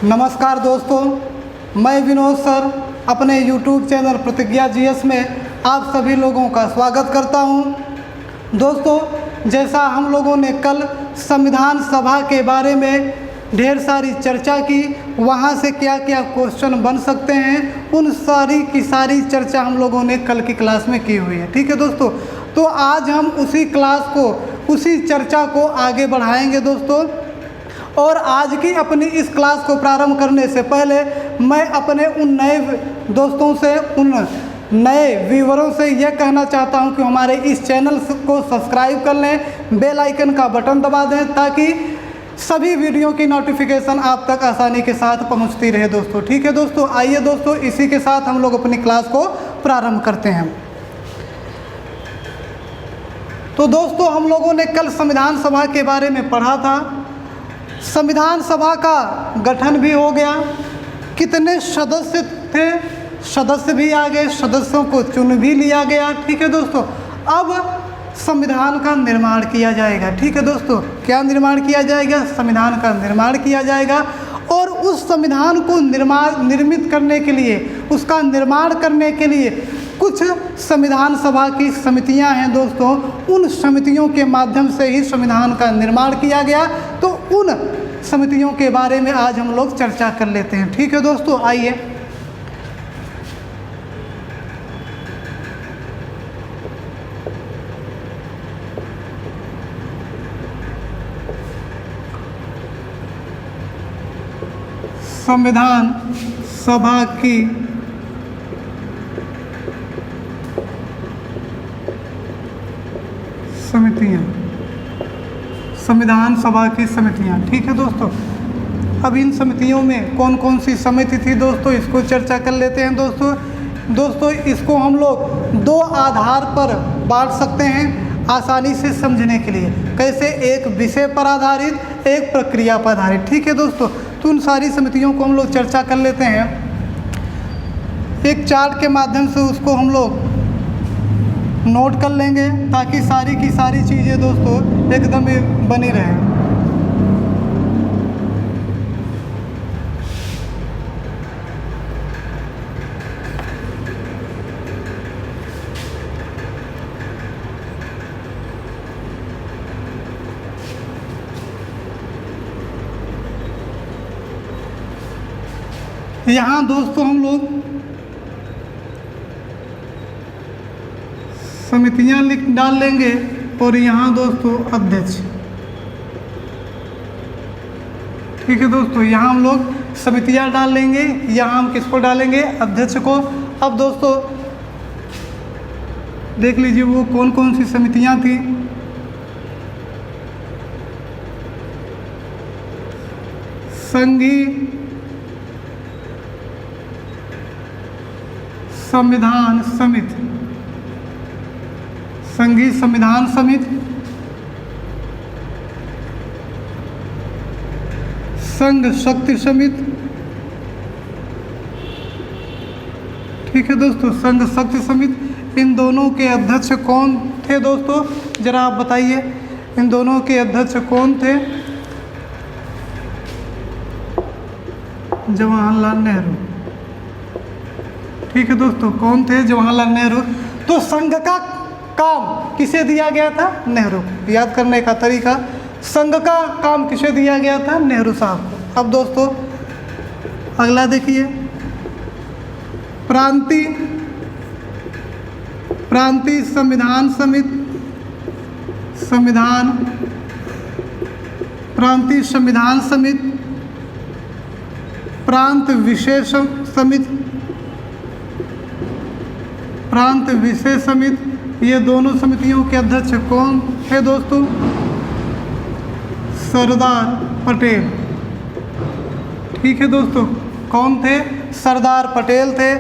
नमस्कार दोस्तों, मैं विनोद सर अपने YouTube चैनल प्रतिज्ञा जीएस में आप सभी लोगों का स्वागत करता हूं। दोस्तों, जैसा हम लोगों ने कल संविधान सभा के बारे में ढेर सारी चर्चा की, वहां से क्या क्या क्वेश्चन बन सकते हैं, उन सारी की सारी चर्चा हम लोगों ने कल की क्लास में की हुई है। ठीक है दोस्तों, तो आज हम उसी क्लास को, उसी चर्चा को आगे बढ़ाएंगे दोस्तों। और आज की अपनी इस क्लास को प्रारंभ करने से पहले मैं अपने उन नए दोस्तों से, उन नए व्यूअरों से यह कहना चाहता हूं कि हमारे इस चैनल को सब्सक्राइब कर लें, बेल आइकन का बटन दबा दें ताकि सभी वीडियो की नोटिफिकेशन आप तक आसानी के साथ पहुंचती रहे दोस्तों। ठीक है दोस्तों, आइए दोस्तों इसी के साथ हम लोग अपनी क्लास को प्रारंभ करते हैं। तो दोस्तों, हम लोगों ने कल संविधान सभा के बारे में पढ़ा था। संविधान सभा का गठन भी हो गया, कितने सदस्य थे, सदस्य भी आ गए, सदस्यों को चुन भी लिया गया। ठीक है दोस्तों, अब संविधान का निर्माण किया जाएगा। ठीक है दोस्तों, क्या निर्माण किया जाएगा? संविधान का निर्माण किया जाएगा। और उस संविधान को निर्मित करने के लिए, उसका निर्माण करने के लिए कुछ संविधान सभा की समितियां हैं दोस्तों, उन समितियों के माध्यम से ही संविधान का निर्माण किया गया। तो उन समितियों के बारे में आज हम लोग चर्चा कर लेते हैं। ठीक है दोस्तों, आइए। संविधान सभा की समितियां, संविधान सभा की समितियां। ठीक है दोस्तों, अब इन समितियों में कौन कौन सी समिति थी दोस्तों, इसको चर्चा कर लेते हैं दोस्तों। इसको हम लोग दो आधार पर बांट सकते हैं आसानी से समझने के लिए। कैसे? एक विषय पर आधारित, एक प्रक्रिया पर आधारित। ठीक है दोस्तों, तो उन सारी समितियों को हम लोग चर्चा कर लेते हैं। एक चार्ट के माध्यम से उसको हम लोग नोट कर लेंगे ताकि सारी की सारी चीज़ें दोस्तों एकदम बनी रहें। यहाँ दोस्तों हम लोग समितियां लिख डाल लेंगे और यहाँ दोस्तों अध्यक्ष। ठीक है दोस्तों, यहाँ हम लोग समितियां डाल लेंगे, यहाँ हम किसको डालेंगे? अध्यक्ष को। अब दोस्तों देख लीजिए वो कौन कौन सी समितियां थी। संघीय संविधान समिति, संघीय संविधान समिति, संघ शक्ति समिति। ठीक है दोस्तों, संघ शक्ति समिति। इन दोनों के अध्यक्ष कौन थे दोस्तों, जरा आप बताइए, इन दोनों के अध्यक्ष कौन थे? जवाहरलाल नेहरू। ठीक है दोस्तों, कौन थे? जवाहरलाल नेहरू। तो संघ का काम किसे दिया गया था? नेहरू। याद करने का तरीका, संघ का काम किसे दिया गया था? नेहरू साहब को। अब दोस्तों अगला देखिए, प्रांतीय संविधान समिति, प्रांतीय संविधान समिति, प्रांत विशेष समिति, प्रांत विशेष समिति। ये दोनों समितियों के अध्यक्ष कौन थे दोस्तों? सरदार पटेल। ठीक है दोस्तों, कौन थे? सरदार पटेल थे।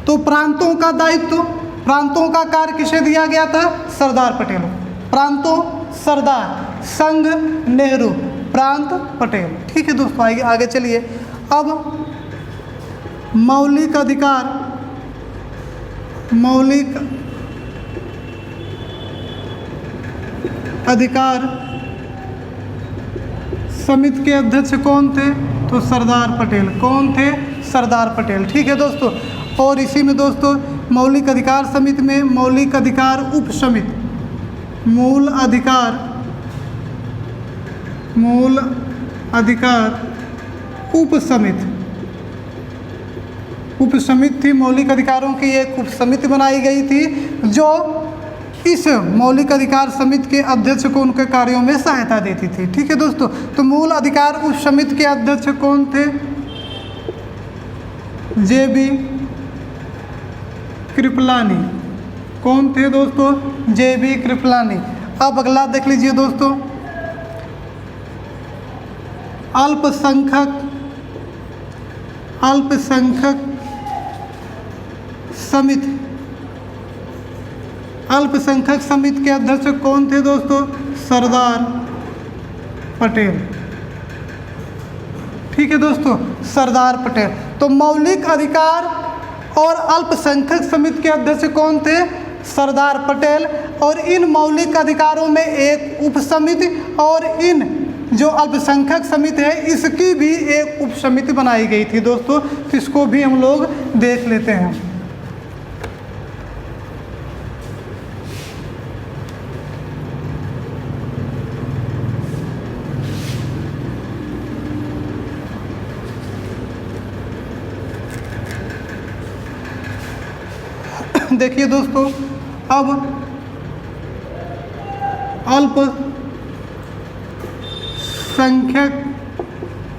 तो प्रांतों का दायित्व, प्रांतों का कार्य किसे दिया गया था? सरदार पटेल। प्रांतों सरदार, संघ नेहरू, प्रांत पटेल। ठीक है दोस्तों, आगे चलिए। अब मौलिक अधिकार समिति के अध्यक्ष कौन थे? तो सरदार पटेल। कौन थे? सरदार पटेल। ठीक है दोस्तों। और इसी में दोस्तों मौलिक अधिकार समिति में मौलिक अधिकार उप समिति, मूल अधिकार उप समिति थी। मौलिक अधिकारों की एक उप समिति बनाई गई थी जो इस मौलिक अधिकार समिति के अध्यक्ष को उनके कार्यों में सहायता देती थी। ठीक है दोस्तों। तो मूल अधिकार उप समिति के अध्यक्ष कौन थे? जे.बी. कृपलानी। कौन थे दोस्तों? जे.बी. कृपलानी। अब अगला देख लीजिए दोस्तों, अल्पसंख्यक समिति। अल्पसंख्यक समिति के अध्यक्ष कौन थे दोस्तों? सरदार पटेल। ठीक है दोस्तों, सरदार पटेल। तो मौलिक अधिकार और अल्पसंख्यक समिति के अध्यक्ष कौन थे? सरदार पटेल। और इन मौलिक अधिकारों में एक उप समिति और इन जो अल्पसंख्यक समिति है इसकी भी एक उप समिति बनाई गई थी दोस्तों। तो इसको भी हम लोग देख लेते हैं। देखिए दोस्तों, अब अल्पसंख्यक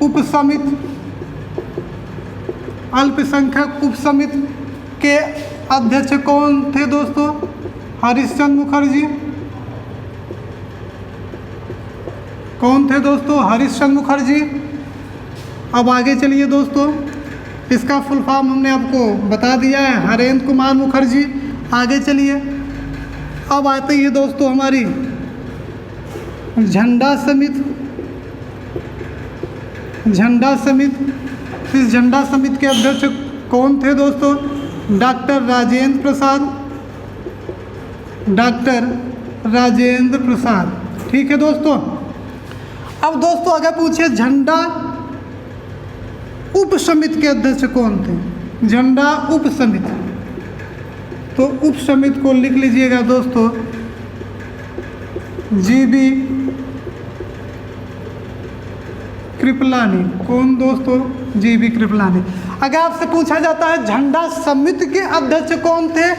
उप समिति के अध्यक्ष कौन थे दोस्तों? हरिश्चंद्र मुखर्जी। कौन थे दोस्तों? हरिश्चंद्र मुखर्जी। अब आगे चलिए दोस्तों, इसका फुल फॉर्म हमने आपको बता दिया है, हरेंद्र कुमार मुखर्जी। आगे चलिए, अब आती है दोस्तों हमारी झंडा समिति। इस झंडा समिति के अध्यक्ष कौन थे दोस्तों? डॉक्टर राजेंद्र प्रसाद। ठीक है दोस्तों। अब दोस्तों अगर पूछे झंडा उप समिति के अध्यक्ष कौन थे? झंडा उप समिति, तो उप समिति को लिख लीजिएगा दोस्तों, जी.बी. कृपलानी। कौन दोस्तों? जी.बी. कृपलानी। अगर आपसे पूछा जाता है झंडा समिति के अध्यक्ष कौन थे,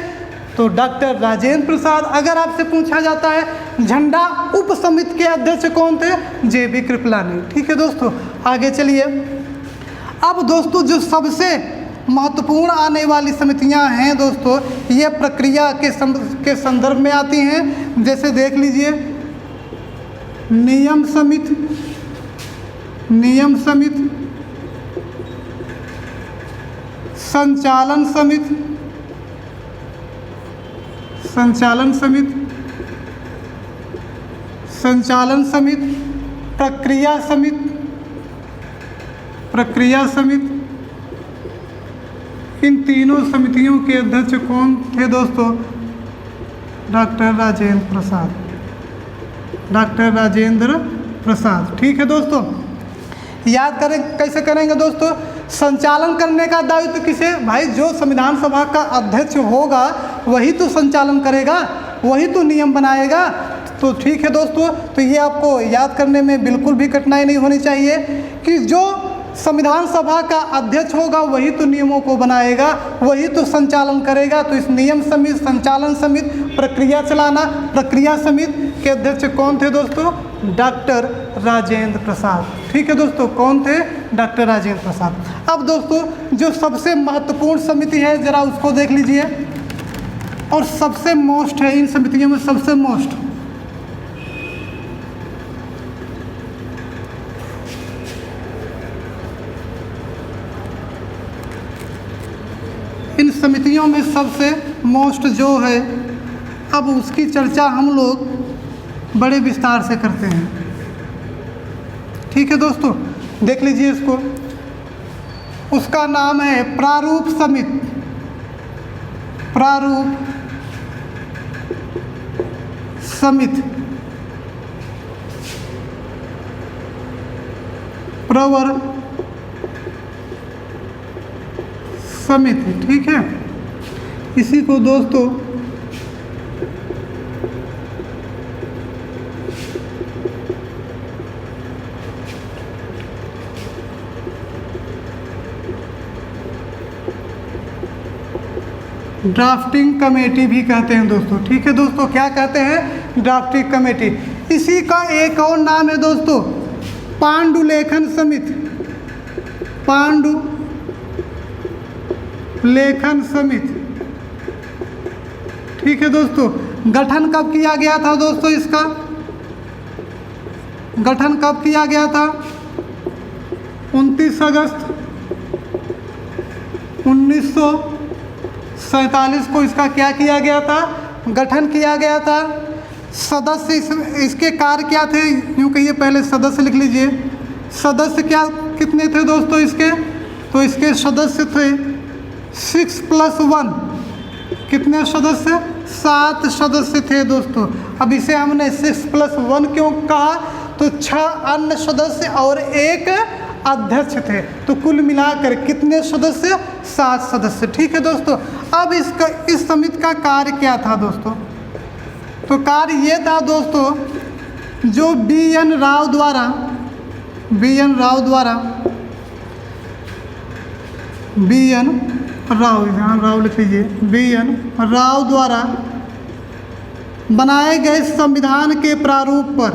तो डॉक्टर राजेंद्र प्रसाद। अगर आपसे पूछा जाता है झंडा उप समिति के अध्यक्ष कौन थे? जे.बी. कृपलानी। ठीक है दोस्तों। आगे चलिए, अब दोस्तों जो सबसे महत्वपूर्ण आने वाली समितियां हैं दोस्तों, ये प्रक्रिया के संदर्भ में आती हैं। जैसे देख लीजिए, नियम समिति, संचालन समिति, प्रक्रिया समिति। इन तीनों समितियों के अध्यक्ष कौन थे दोस्तों? डॉक्टर राजेंद्र प्रसाद। ठीक है दोस्तों। याद करें कैसे करेंगे दोस्तों? संचालन करने का दायित्व किसे? भाई जो संविधान सभा का अध्यक्ष होगा वही तो संचालन करेगा, वही तो नियम बनाएगा। तो ठीक है दोस्तों, तो ये आपको याद करने में बिल्कुल भी कठिनाई नहीं होनी चाहिए कि जो संविधान सभा का अध्यक्ष होगा वही तो नियमों को बनाएगा, वही तो संचालन करेगा। तो इस नियम समिति, संचालन समिति, प्रक्रिया चलाना, प्रक्रिया समिति के अध्यक्ष कौन थे दोस्तों? डॉक्टर राजेंद्र प्रसाद। ठीक है दोस्तों, कौन थे? डॉक्टर राजेंद्र प्रसाद। अब दोस्तों जो सबसे महत्वपूर्ण समिति है जरा उसको देख लीजिए, और सबसे मोस्ट है इन समितियों में, सबसे मोस्ट इन समितियों में सबसे मोस्ट जो है, अब उसकी चर्चा हम लोग बड़े विस्तार से करते हैं। ठीक है दोस्तों, देख लीजिए इसको। उसका नाम है प्रारूप समिति। समिति, ठीक है। इसी को दोस्तों ड्राफ्टिंग कमेटी भी कहते हैं दोस्तों, ठीक है दोस्तों। क्या कहते हैं? Drafting committee. इसी का एक और नाम है दोस्तों पांडुलेखन समिति, पांडुलेखन समिति, ठीक है दोस्तों। गठन कब किया गया था दोस्तों? इसका गठन कब किया गया था? 29 अगस्त 1947 को इसका क्या किया गया था? गठन किया गया था। सदस्य इसके कार्य क्या थे? यूँ कहिए, पहले सदस्य लिख लीजिए। सदस्य क्या कितने थे दोस्तों इसके? तो इसके सदस्य थे 6+1। कितने सदस्य? 7 सदस्य थे दोस्तों। अब इसे हमने 6+1 क्यों कहा? तो 6 अन्य सदस्य और एक अध्यक्ष थे, तो कुल मिलाकर कितने सदस्य? 7 सदस्य, ठीक है दोस्तों। अब इस समिति का कार्य क्या था दोस्तों? तो कार्य ये था दोस्तों, जो बी.एन. राव द्वारा बी.एन. राव, यहाँ राव लिख लीजिए, बी.एन. राव द्वारा बनाए गए संविधान के प्रारूप पर,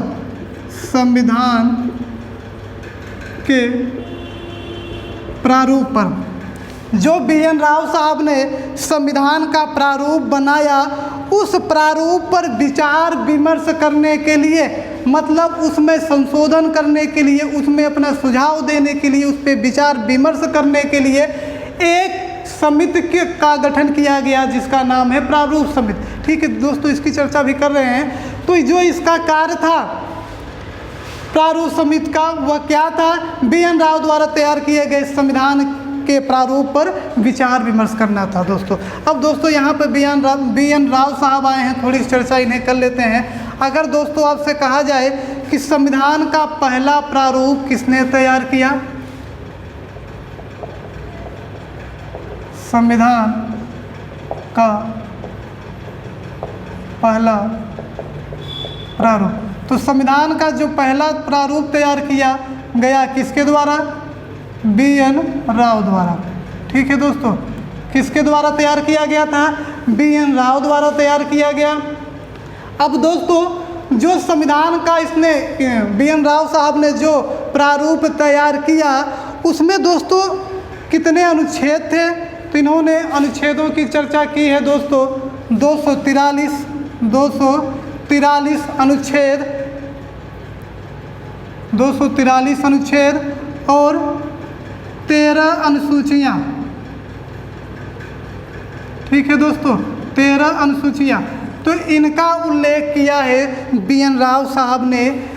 संविधान के प्रारूप पर, जो बी.एन. राव साहब ने संविधान का प्रारूप बनाया, उस प्रारूप पर विचार विमर्श करने के लिए, मतलब उसमें संशोधन करने के लिए, उसमें अपना सुझाव देने के लिए, उस पर विचार विमर्श करने के लिए एक समिति का गठन किया गया, जिसका नाम है प्रारूप समिति, ठीक है दोस्तों। इसकी चर्चा भी कर रहे हैं। तो जो इसका कार्य था प्रारूप समिति का, वह क्या था? बी.एन. राव द्वारा तैयार किए गए संविधान के प्रारूप पर विचार विमर्श करना था दोस्तों। अब दोस्तों यहाँ पर बी.एन. राव साहब आए हैं, थोड़ी चर्चा इन्हें कर लेते हैं। अगर दोस्तों आपसे कहा जाए कि संविधान का पहला प्रारूप किसने तैयार किया? संविधान का पहला प्रारूप, तो संविधान का जो पहला प्रारूप तैयार किया गया किसके द्वारा? बी.एन. राव द्वारा, ठीक है दोस्तों। किसके द्वारा तैयार किया गया था? बी.एन. राव द्वारा तैयार किया गया। अब दोस्तों जो संविधान का इसने बी.एन. राव साहब ने जो प्रारूप तैयार किया, उसमें दोस्तों कितने अनुच्छेद थे? तो इन्होंने अनुच्छेदों की चर्चा की है दोस्तों। 243 अनुच्छेद, 243 अनुच्छेद और 13 अनुसूचियाँ, ठीक है दोस्तों, 13 अनुसूचियाँ। तो इनका उल्लेख किया है बी.एन. राव साहब ने,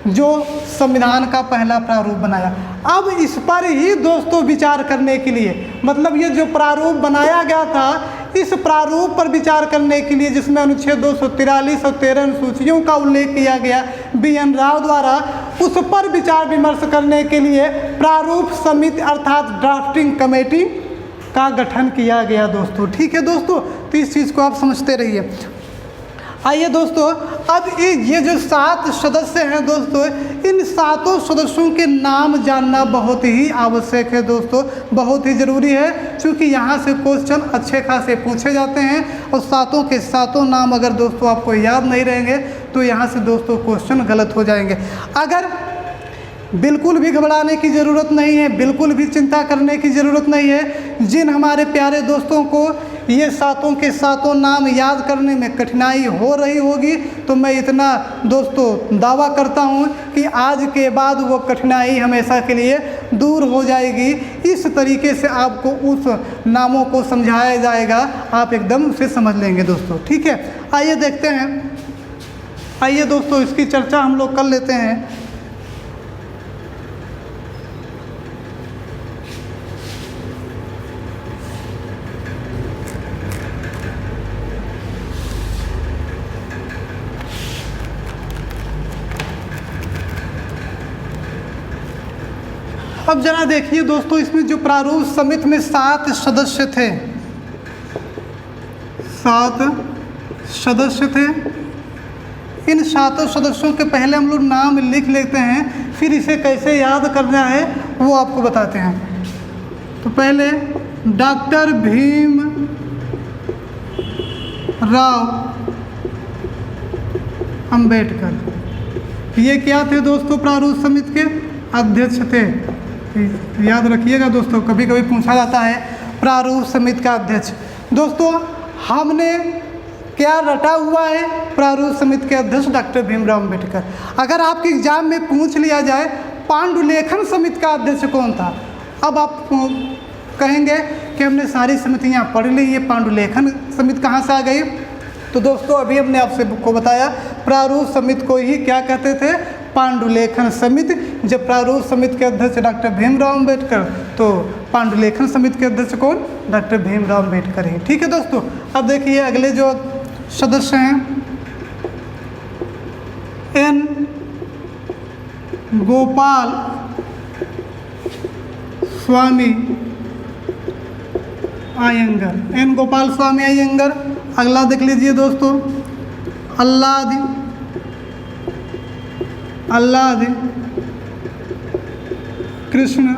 जो संविधान का पहला प्रारूप बनाया। अब इस पर ही दोस्तों विचार करने के लिए, मतलब ये जो प्रारूप बनाया गया था, इस प्रारूप पर विचार करने के लिए, जिसमें अनुच्छेद 243 और 13 अनुसूचियों का उल्लेख किया गया बी.एन. राव द्वारा, उस पर विचार विमर्श करने के लिए प्रारूप समिति अर्थात ड्राफ्टिंग कमेटी का गठन किया गया दोस्तों, ठीक है दोस्तों। तो इस चीज़ को आप समझते रहिए। आइए दोस्तों, अब ये जो 7 सदस्य हैं दोस्तों, इन 7 सदस्यों के नाम जानना बहुत ही आवश्यक है दोस्तों, बहुत ही ज़रूरी है, क्योंकि यहाँ से क्वेश्चन अच्छे खासे पूछे जाते हैं। और 7 के 7 नाम अगर दोस्तों आपको याद नहीं रहेंगे तो यहाँ से दोस्तों क्वेश्चन गलत हो जाएंगे। अगर बिल्कुल भी घबराने की ज़रूरत नहीं है, बिल्कुल भी चिंता करने की ज़रूरत नहीं है। जिन हमारे प्यारे दोस्तों को ये 7 के 7 नाम याद करने में कठिनाई हो रही होगी, तो मैं इतना दोस्तों दावा करता हूँ कि आज के बाद वो कठिनाई हमेशा के लिए दूर हो जाएगी। इस तरीके से आपको उस नामों को समझाया जाएगा, आप एकदम उसे समझ लेंगे दोस्तों, ठीक है। आइए देखते हैं, आइए दोस्तों इसकी चर्चा हम लोग कर लेते हैं। अब जरा देखिए दोस्तों, इसमें जो प्रारूप समिति में 7 सदस्य थे, 7 सदस्य थे। इन 7 सदस्यों के पहले हम लोग नाम लिख लेते हैं, फिर इसे कैसे याद करना है वो आपको बताते हैं। तो पहले डॉक्टर भीम राव अंबेडकर, ये क्या थे दोस्तों? प्रारूप समिति के अध्यक्ष थे। याद रखिएगा दोस्तों, कभी कभी पूछा जाता है प्रारूप समिति का अध्यक्ष। दोस्तों हमने क्या रटा हुआ है? प्रारूप समिति के अध्यक्ष डॉक्टर भीमराव अंबेडकर। अगर आपके एग्जाम में पूछ लिया जाए पांडुलेखन समिति का अध्यक्ष कौन था, अब आप कहेंगे कि हमने सारी समितियां पढ़ ली, ये पांडुलेखन समिति कहाँ से आ गई? तो दोस्तों अभी हमने आपसे को बताया प्रारूप समिति को ही क्या कहते थे? पांडुलेखन समिति। जब प्रारूप समिति के अध्यक्ष डॉक्टर भीमराव अंबेडकर, तो पांडुलेखन समिति के अध्यक्ष कौन? डॉक्टर भीमराव अंबेडकर ही। ठीक है दोस्तों, अब देखिए अगले जो सदस्य हैं, एन गोपाल स्वामी अयंगर। एन गोपाल स्वामी अयंगर। अगला देख लीजिए दोस्तों, अल्लाद कृष्ण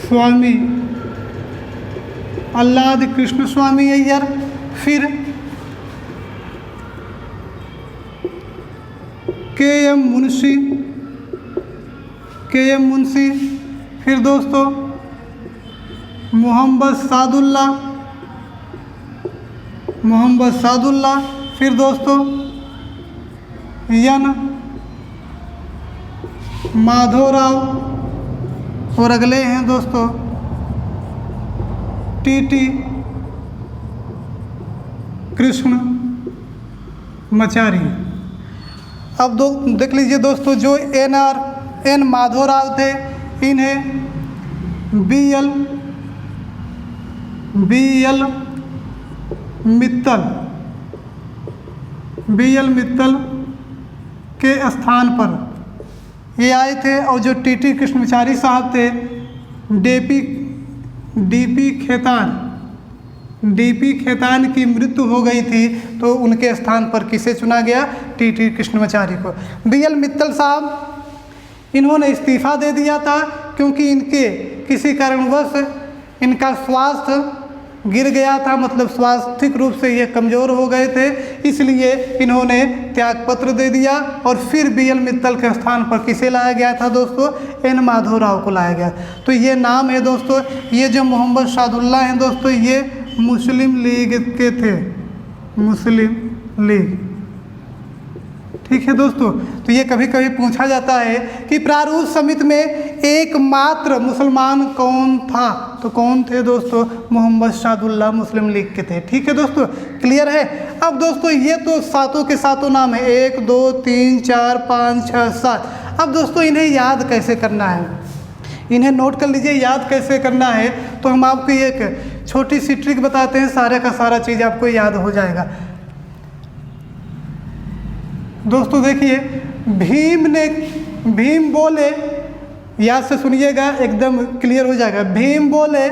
स्वामी, अल्लाद कृष्ण स्वामी अय्यर। फिर के एम मुंशी। फिर दोस्तों मोहम्मद सादुल्ला। फिर दोस्तों एन माधवराव। और अगले हैं दोस्तों टी कृष्ण मचारी। अब देख लीजिए दोस्तों, जो एन माधवराव थे, इन्हें बीएल मित्तल के स्थान पर ये आए थे। और जो टी कृष्णमचारी साहब थे, डीपी खेतान की मृत्यु हो गई थी, तो उनके स्थान पर किसे चुना गया? टी कृष्णमचारी को। बीएल मित्तल साहब इन्होंने इस्तीफा दे दिया था, क्योंकि इनके किसी कारणवश इनका स्वास्थ्य गिर गया था, मतलब स्वास्थ्यिक रूप से ये कमज़ोर हो गए थे, इसलिए इन्होंने त्यागपत्र दे दिया। और फिर बीएल मित्तल के स्थान पर किसे लाया गया था दोस्तों? एन माधवराव को लाया गया। तो ये नाम है दोस्तों, ये जो मोहम्मद सादुल्ला हैं दोस्तों, ये मुस्लिम लीग के थे, मुस्लिम लीग। ठीक है दोस्तों, तो ये कभी कभी पूछा जाता है कि प्रारूप समिति में एकमात्र मुसलमान कौन था? तो कौन थे दोस्तों? मोहम्मद सादुल्ला मुस्लिम लीग के थे। ठीक है दोस्तों, क्लियर है? अब दोस्तों ये तो सातों के सातों नाम है, 1 2 3 4 5 6 7। अब दोस्तों इन्हें याद कैसे करना है? इन्हें नोट कर लीजिए, याद कैसे करना है। तो हम आपको एक छोटी सी ट्रिक बताते हैं, सारे का सारा चीज़ आपको याद हो जाएगा। दोस्तों देखिए, भीम बोले, याद से सुनिएगा, एकदम क्लियर हो जाएगा। भीम बोले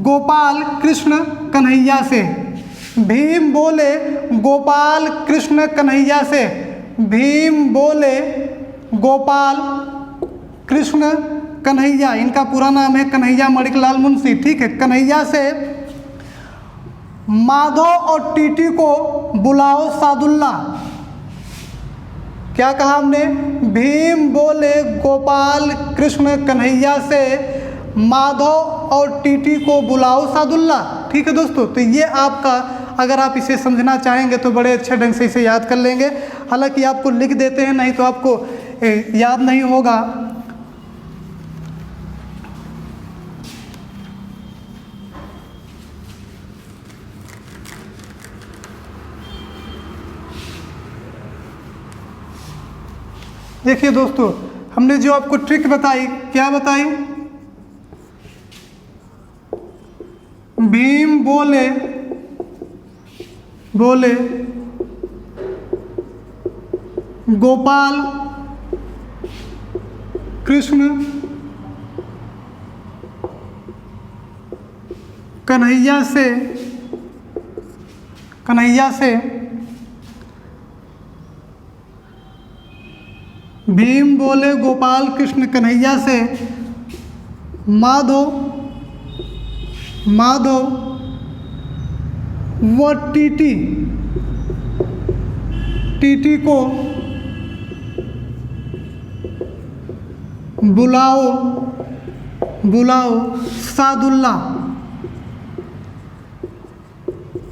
गोपाल कृष्ण कन्हैया से। भीम बोले गोपाल कृष्ण कन्हैया से। भीम बोले गोपाल कृष्ण कन्हैया, इनका पूरा नाम है कन्हैया मणिकलाल मुंशी। ठीक है, कन्हैया से माधव और टीटी को बुलाओ सादुल्ला। क्या कहा हमने? भीम बोले गोपाल कृष्ण कन्हैया से माधव और टीटी को बुलाओ सादुल्ला। ठीक है दोस्तों, तो ये आपका, अगर आप इसे समझना चाहेंगे तो बड़े अच्छे ढंग से इसे याद कर लेंगे। हालांकि आपको लिख देते हैं, नहीं तो आपको याद नहीं होगा। देखिए दोस्तों, हमने जो आपको ट्रिक बताई, क्या बताई? भीम बोले गोपाल कृष्ण कन्हैया से भीम बोले गोपाल कृष्ण कन्हैया से माधव व टीटी को बुलाओ सादुल्ला।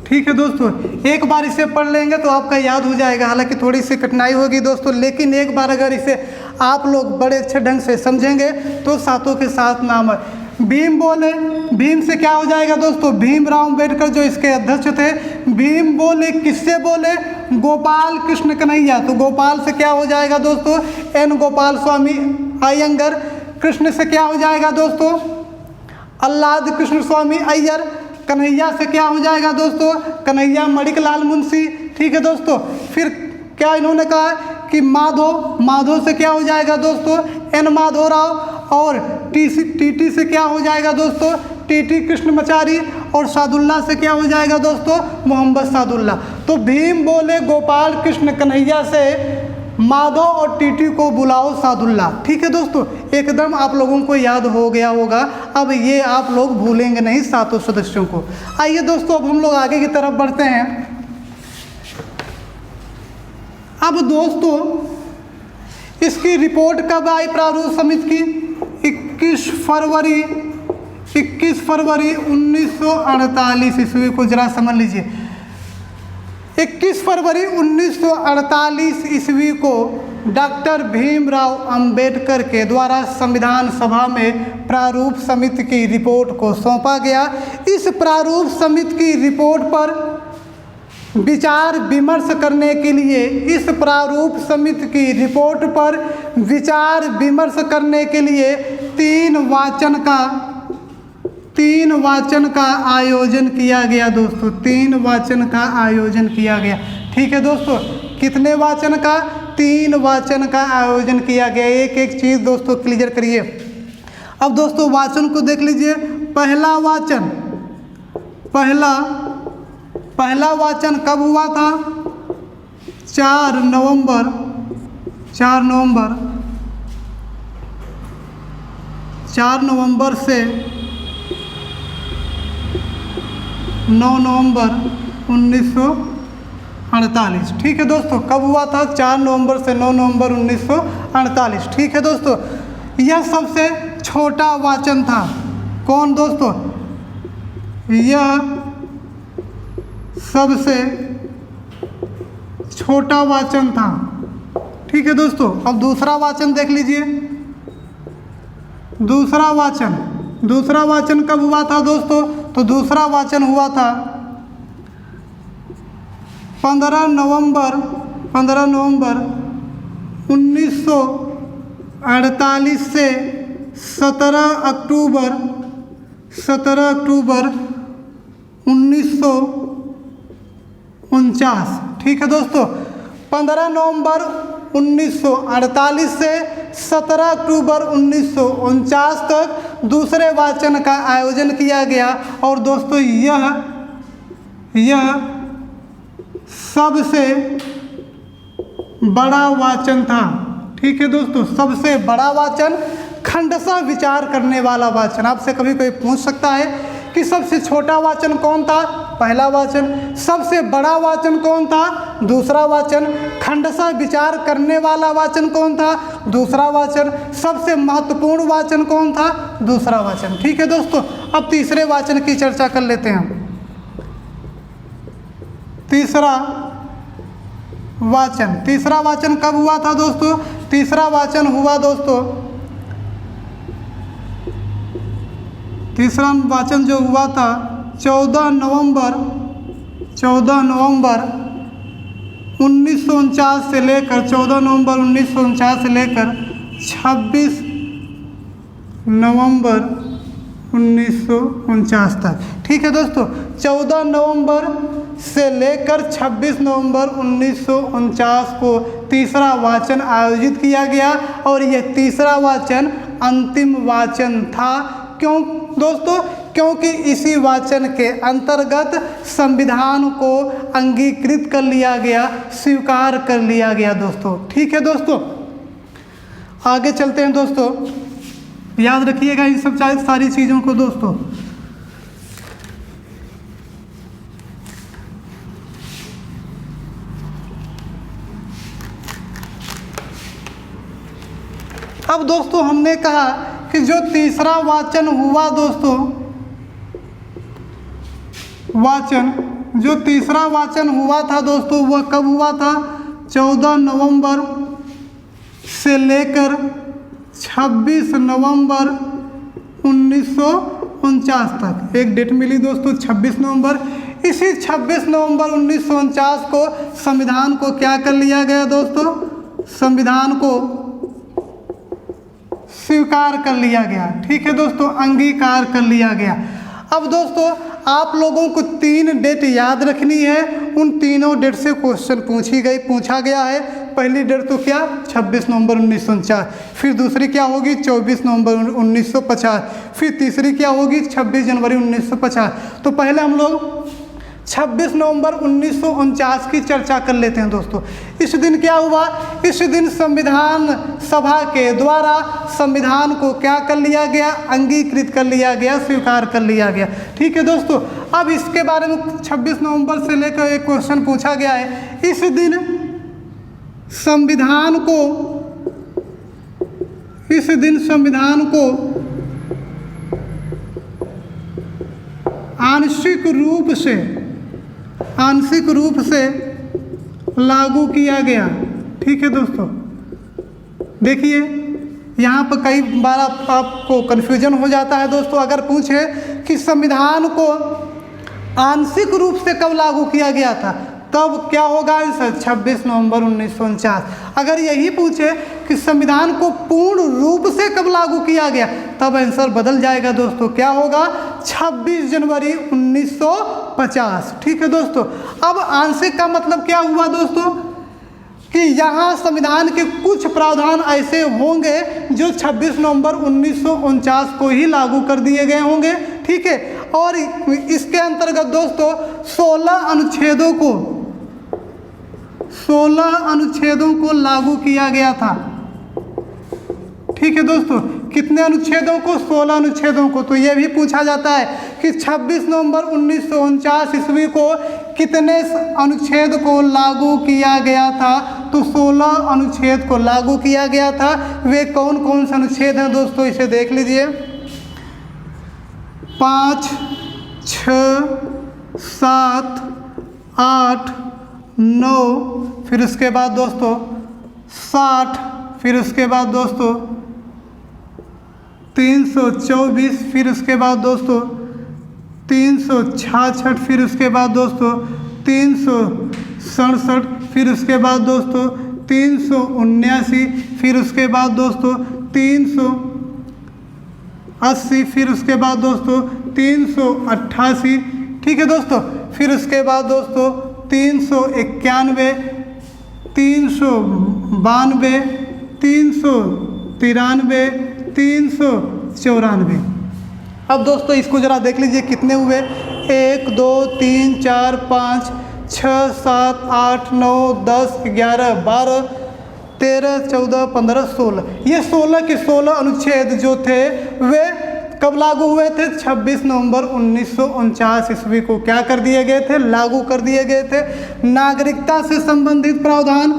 ठीक है दोस्तों, एक बार इसे पढ़ लेंगे तो आपका याद हो जाएगा। हालांकि थोड़ी सी कठिनाई होगी दोस्तों, लेकिन एक बार अगर इसे आप लोग बड़े अच्छे ढंग से समझेंगे तो सातों के साथ नाम है। भीम बोले, भीम से क्या हो जाएगा दोस्तों? भीमराव अंबेडकर जो इसके अध्यक्ष थे। भीम बोले किससे बोले? गोपाल कृष्ण कन्हैया। तो गोपाल से क्या हो जाएगा दोस्तों? एन गोपाल स्वामी अयंगर। कृष्ण से क्या हो जाएगा दोस्तों? अल्लाद कृष्ण स्वामी अय्यर। कन्हैया से क्या हो जाएगा दोस्तों? कन्हैया मणिकलाल मुंशी। ठीक है दोस्तों, फिर क्या इन्होंने कहा कि माधव से क्या हो जाएगा दोस्तों? एन माधवराव। और टीटी से क्या हो जाएगा दोस्तों? टीटी कृष्णमाचारी। और सादुल्ला से क्या हो जाएगा दोस्तों? मोहम्मद सादुल्ला। तो भीम बोले गोपाल कृष्ण कन्हैया से माधव और टीटी को बुलाओ सादुल्ला। ठीक है दोस्तों, एकदम आप लोगों को याद हो गया होगा। अब ये आप लोग भूलेंगे नहीं सातों सदस्यों को। आइए दोस्तों, अब हम लोग आगे की तरफ बढ़ते हैं। अब दोस्तों इसकी रिपोर्ट कब आई प्रारूप समिति की? 21 फरवरी 1948 ईस्वी को जरा समझ लीजिए। 21 फरवरी 1948 ईस्वी को डॉक्टर भीमराव अंबेडकर के द्वारा संविधान सभा में प्रारूप समिति की रिपोर्ट को सौंपा गया। इस प्रारूप समिति की रिपोर्ट पर विचार विमर्श करने के लिए, इस प्रारूप समिति की रिपोर्ट पर विचार विमर्श करने के लिए तीन वाचन का आयोजन किया गया दोस्तों। 3 वाचन का आयोजन किया गया। ठीक है दोस्तों, कितने वाचन का? 3 वाचन का आयोजन किया गया। एक एक चीज़ दोस्तों क्लियर करिए। अब दोस्तों वाचन को देख लीजिए। पहला वाचन कब हुआ था? 4 नवंबर 4 नवंबर से 9 नवंबर 1948। ठीक है दोस्तों, कब हुआ था? 4 नवंबर से 9 नवंबर 1948। ठीक है दोस्तों, यह सबसे छोटा वाचन था। कौन दोस्तों? यह सबसे छोटा वाचन था। ठीक है दोस्तों, अब दूसरा वाचन देख लीजिए। दूसरा वाचन कब हुआ था दोस्तों? तो दूसरा वाचन हुआ था 15 नवंबर 1948 से 17 अक्टूबर 1949। ठीक है दोस्तों, 15 नवंबर 1948 से 17 अक्टूबर 1949 तक दूसरे वाचन का आयोजन किया गया। और दोस्तों यह सबसे बड़ा वाचन था। ठीक है दोस्तों, सबसे बड़ा वाचन, खंडशः विचार करने वाला वाचन। आपसे कभी कोई पूछ सकता है कि सबसे छोटा वाचन कौन था? पहला वाचन। सबसे बड़ा वाचन कौन था? दूसरा वाचन। खंडशः विचार करने वाला वाचन कौन था? दूसरा वाचन। सबसे महत्वपूर्ण वाचन कौन था? दूसरा वाचन। ठीक है दोस्तों, अब तीसरे वाचन की चर्चा कर लेते हैं। तीसरा वाचन कब हुआ था दोस्तों? तीसरा वाचन हुआ दोस्तों, तीसरा वाचन जो हुआ था 14 नवंबर 1949 से लेकर 26 नवंबर 1949 तक। ठीक है दोस्तों, 14 नवंबर से लेकर 26 नवंबर 1949 को तीसरा वाचन आयोजित किया गया और यह तीसरा वाचन अंतिम वाचन था। क्यों दोस्तों? क्योंकि इसी वाचन के अंतर्गत संविधान को अंगीकृत कर लिया गया, स्वीकार कर लिया गया दोस्तों। ठीक है दोस्तों, आगे चलते हैं दोस्तों। याद रखिएगा इन सब सारी चीज़ों को दोस्तों। अब दोस्तों हमने कहा कि जो तीसरा वाचन हुआ दोस्तों, जो तीसरा वाचन हुआ था दोस्तों, वह कब हुआ था? 14 नवंबर से लेकर 26 नवंबर 1949 तक। एक डेट मिली दोस्तों 26 नवंबर। इसी 26 नवंबर 1949 को संविधान को क्या कर लिया गया दोस्तों? संविधान को स्वीकार कर लिया गया। ठीक है दोस्तों, अंगीकार कर लिया गया। अब दोस्तों आप लोगों को 3 डेट याद रखनी है। उन तीनों डेट से क्वेश्चन पूछा गया है। पहली डेट तो क्या? 26 नवंबर 1949। फिर दूसरी क्या होगी? 24 नवंबर 1950। फिर तीसरी क्या होगी? 26 जनवरी 1950। तो पहले हम लोग 26 नवंबर 1949 की चर्चा कर लेते हैं दोस्तों। इस दिन क्या हुआ? इस दिन संविधान सभा के द्वारा संविधान को क्या कर लिया गया? अंगीकृत कर लिया गया, स्वीकार कर लिया गया। ठीक है दोस्तों, अब इसके बारे में 26 नवंबर से लेकर एक क्वेश्चन पूछा गया है। इस दिन संविधान को आंशिक रूप से लागू किया गया। ठीक है दोस्तों, देखिए यहाँ पर कई बार आपको कन्फ्यूजन हो जाता है दोस्तों। अगर पूछे कि संविधान को आंशिक रूप से कब लागू किया गया था, तब क्या होगा आंसर? 26 नवंबर 1949। अगर यही पूछे कि संविधान को पूर्ण रूप से कब लागू किया गया, तब आंसर बदल जाएगा दोस्तों। क्या होगा? 26 जनवरी 1950। ठीक है दोस्तों, अब आंशिक का मतलब क्या हुआ दोस्तों? कि यहाँ संविधान के कुछ प्रावधान ऐसे होंगे जो 26 नवंबर 1949 को ही लागू कर दिए गए होंगे। ठीक है, और इसके अंतर्गत दोस्तों 16 अनुच्छेदों को लागू किया गया था। ठीक है दोस्तों, कितने अनुच्छेदों को? 16 अनुच्छेदों को। तो यह भी पूछा जाता है कि 26 नवंबर 1949 ईस्वी को कितने अनुच्छेद को लागू किया गया था? तो 16 अनुच्छेद को लागू किया गया था। वे कौन कौन से अनुच्छेद हैं दोस्तों? इसे देख लीजिए। 5, 6, 7, 8, 9, फिर उसके बाद दोस्तों 60, फिर उसके बाद दोस्तों 324, फिर उसके बाद दोस्तों 366, फिर उसके बाद दोस्तों 367, फिर उसके बाद दोस्तों 379, फिर उसके बाद दोस्तों 380, फिर उसके बाद दोस्तों 388। ठीक है दोस्तों, फिर उसके बाद दोस्तों 391, 392, 393, 394। अब दोस्तों इसको जरा देख लीजिए कितने हुए। 1, 2, 3, 4, 5, 6, 7, 8, 9, 10, 11, 12, 13, 14, 15, 16। ये 16 के 16 अनुच्छेद जो थे वे कब लागू हुए थे? 26 नवंबर 1949 ईस्वी को क्या कर दिए गए थे? लागू कर दिए गए थे। नागरिकता से संबंधित प्रावधान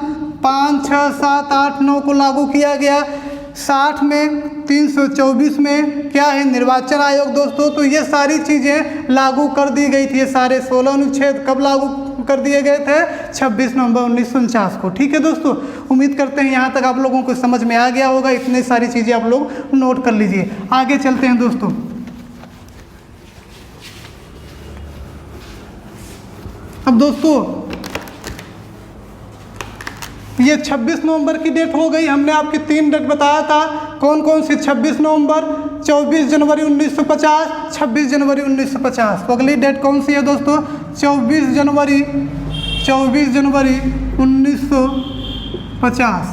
5, 6, 7, 8, 9 को लागू किया गया। 60 में, 324 में क्या है? निर्वाचन आयोग दोस्तों। तो ये सारी चीज़ें लागू कर दी गई थी। ये सारे 16 अनुच्छेद कब लागू कर दिए गए थे? 26 नवंबर 1949 को। ठीक है दोस्तों, उम्मीद करते हैं यहाँ तक आप लोगों को समझ में आ गया होगा। इतनी सारी चीज़ें आप लोग नोट कर लीजिए। आगे चलते हैं दोस्तों। अब दोस्तों ये 26 नवंबर की डेट हो गई। हमने आपकी 3 डेट बताया था। कौन कौन सी? 26 नवंबर, 24 जनवरी 1950, 26 जनवरी 1950। तो अगली डेट कौन सी है दोस्तों? 24 जनवरी 1950।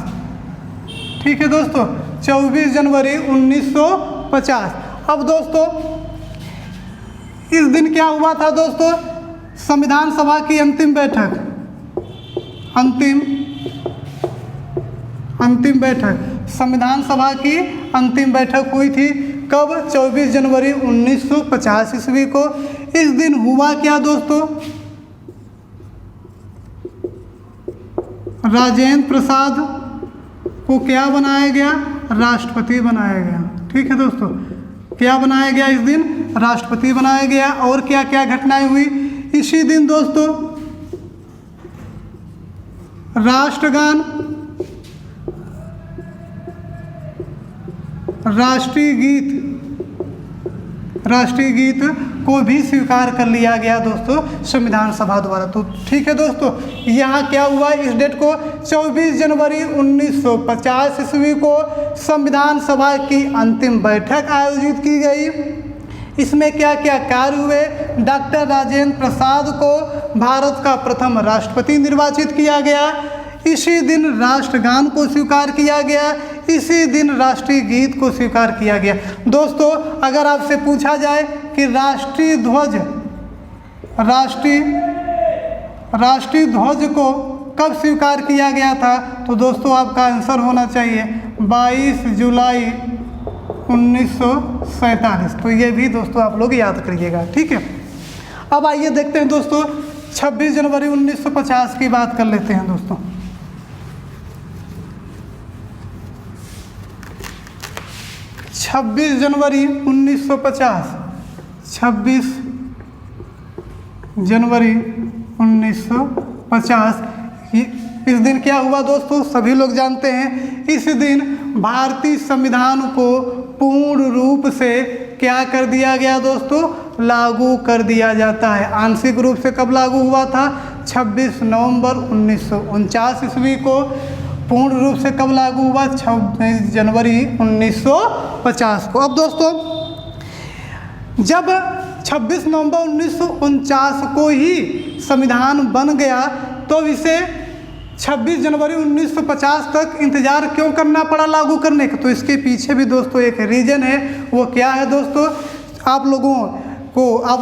ठीक है दोस्तों, 24 जनवरी 1950। अब दोस्तों इस दिन क्या हुआ था दोस्तों? संविधान सभा की अंतिम बैठक, अंतिम बैठक, संविधान सभा की अंतिम बैठक हुई थी। कब? 24 जनवरी 1950 ईस्वी को। इस दिन हुआ क्या दोस्तों? राजेंद्र प्रसाद को क्या बनाया गया? राष्ट्रपति बनाया गया। ठीक है दोस्तों, क्या बनाया गया इस दिन? राष्ट्रपति बनाया गया। और क्या क्या घटनाएं हुई इसी दिन दोस्तों? राष्ट्रगान, राष्ट्रीय गीत को भी स्वीकार कर लिया गया दोस्तों संविधान सभा द्वारा। तो ठीक है दोस्तों, यहाँ क्या हुआ? इस डेट को 24 जनवरी 1950 ईस्वी को संविधान सभा की अंतिम बैठक आयोजित की गई। इसमें क्या क्या कार्य हुए? डॉक्टर राजेंद्र प्रसाद को भारत का प्रथम राष्ट्रपति निर्वाचित किया गया। इसी दिन राष्ट्रगान को स्वीकार किया गया। इसी दिन राष्ट्रीय गीत को स्वीकार किया गया। दोस्तों अगर आपसे पूछा जाए कि राष्ट्रीय ध्वज को कब स्वीकार किया गया था, तो दोस्तों आपका आंसर होना चाहिए 22 जुलाई 1947। तो ये भी दोस्तों आप लोग याद करिएगा। ठीक है, अब आइए देखते हैं दोस्तों 26 जनवरी 1950 की बात कर लेते हैं दोस्तों। 26 जनवरी 1950, 26 जनवरी 1950। इस दिन क्या हुआ दोस्तों? सभी लोग जानते हैं। इस दिन भारतीय संविधान को पूर्ण रूप से क्या कर दिया गया दोस्तों? लागू कर दिया जाता है। आंशिक रूप से कब लागू हुआ था? 26 नवंबर 1949 ईस्वी को। पूर्ण रूप से कब लागू हुआ? 26 जनवरी 1950 को। अब दोस्तों जब 26 नवंबर 1949 को ही संविधान बन गया तो इसे 26 जनवरी 1950 तक इंतज़ार क्यों करना पड़ा लागू करने का? तो इसके पीछे भी दोस्तों एक रीज़न है। वो क्या है दोस्तों? आप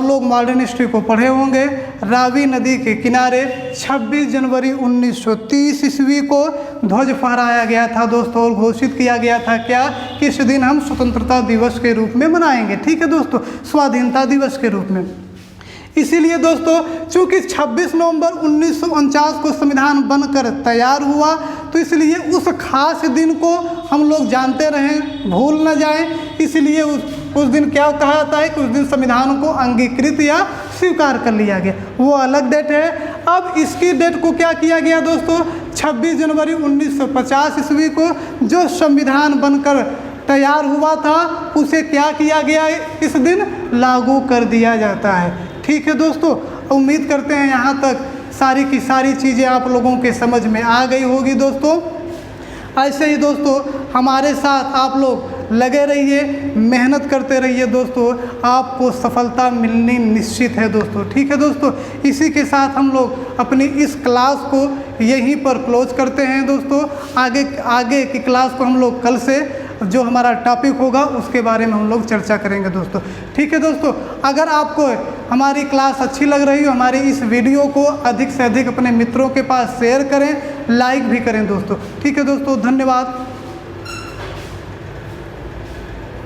लोग मॉडर्न हिस्ट्री को पढ़े होंगे। रावी नदी के किनारे 26 जनवरी 1930 ईस्वी को ध्वज फहराया गया था दोस्तों, और घोषित किया गया था क्या कि इस दिन हम स्वतंत्रता दिवस के रूप में मनाएंगे। ठीक है दोस्तों, स्वाधीनता दिवस के रूप में। इसीलिए दोस्तों चूंकि 26 नवंबर 1949 को संविधान बनकर तैयार हुआ, तो इसलिए उस खास दिन को हम लोग जानते रहें, भूल न जाएं। इसलिए उस दिन क्या कहा जाता है कि उस दिन संविधान को अंगीकृत या स्वीकार कर लिया गया। वो अलग डेट है। अब इसकी डेट को क्या किया गया दोस्तों? 26 जनवरी 1950 ईस्वी को जो संविधान बनकर तैयार हुआ था उसे क्या किया गया? इस दिन लागू कर दिया जाता है। ठीक है दोस्तों, उम्मीद करते हैं यहाँ तक सारी की सारी चीज़ें आप लोगों के समझ में आ गई होगी दोस्तों। ऐसे ही दोस्तों हमारे साथ आप लोग लगे रहिए, मेहनत करते रहिए दोस्तों, आपको सफलता मिलनी निश्चित है दोस्तों। ठीक है दोस्तों, इसी के साथ हम लोग अपनी इस क्लास को यहीं पर क्लोज करते हैं दोस्तों। आगे की क्लास को हम लोग कल से जो हमारा टॉपिक होगा उसके बारे में हम लोग चर्चा करेंगे दोस्तों। ठीक है दोस्तों, अगर आपको हमारी क्लास अच्छी लग रही हो, हमारी इस वीडियो को अधिक से अधिक अपने मित्रों के पास शेयर करें, लाइक भी करें दोस्तों। ठीक है दोस्तों, धन्यवाद।